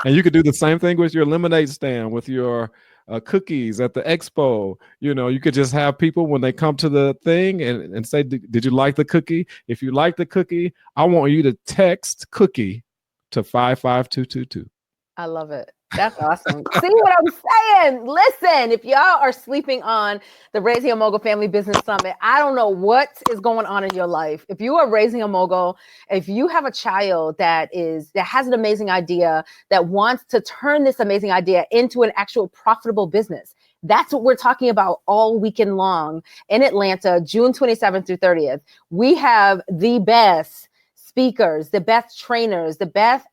And you could do the same thing with your lemonade stand, with your cookies at the expo. You could just have people, when they come to the thing, and say, did you like the cookie? If you like the cookie, I want you to text cookie to 55222. I love it. That's awesome. See what I'm saying? Listen, if y'all are sleeping on the Raising a Mogul Family Business Summit, I don't know what is going on in your life. If you are raising a mogul, if you have a child that has an amazing idea, that wants to turn this amazing idea into an actual profitable business, that's what we're talking about all weekend long in Atlanta, June 27th through 30th. We have the best speakers, the best trainers, the best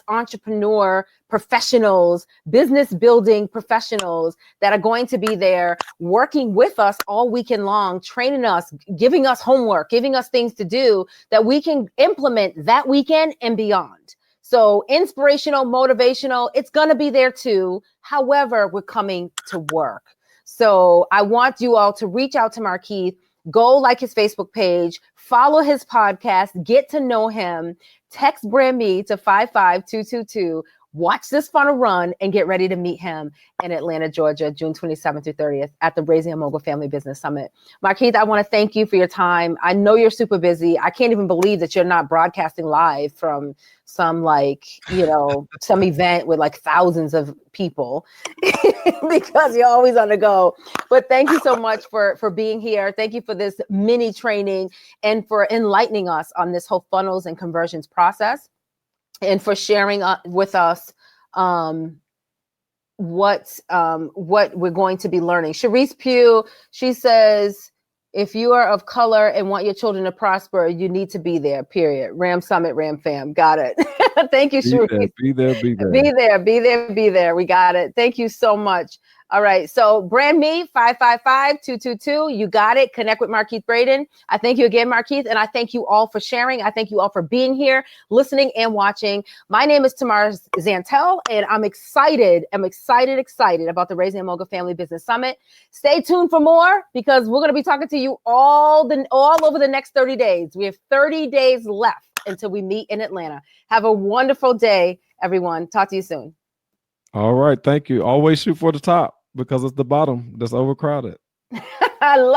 entrepreneur professionals, business building professionals that are going to be there working with us all weekend long, training us, giving us homework, giving us things to do that we can implement that weekend and beyond. So inspirational, motivational, it's going to be there too. However, we're coming to work. So I want you all to reach out to Markeith, go like his Facebook page, follow his podcast, get to know him, text brand me to 55222. Watch this funnel run and get ready to meet him in Atlanta, Georgia, June 27th through 30th at the Raising a Mogul Family Business Summit. Markeith, I want to thank you for your time. I know you're super busy. I can't even believe that you're not broadcasting live from some some event with like thousands of people because you're always on the go. But thank you so much for being here. Thank you for this mini training and for enlightening us on this whole funnels and conversions process, and for sharing with us what we're going to be learning. Sharice Pugh, she says, if you are of color and want your children to prosper, you need to be there, period. Ram Summit, Ram Fam. Got it. Thank you, Sharice. Be there. Be there. We got it. Thank you so much. All right. So brand me 55222. You got it. Connect with Markeith Braden. I thank you again, Markeith. And I thank you all for sharing. I thank you all for being here, listening and watching. My name is Tamara Zantel, and I'm excited. I'm excited about the Raising a Mogul Family Business Summit. Stay tuned for more, because we're going to be talking to you all over the next 30 days. We have 30 days left until we meet in Atlanta. Have a wonderful day, everyone. Talk to you soon. All right. Thank you. Always shoot for the top, because it's the bottom that's overcrowded. I love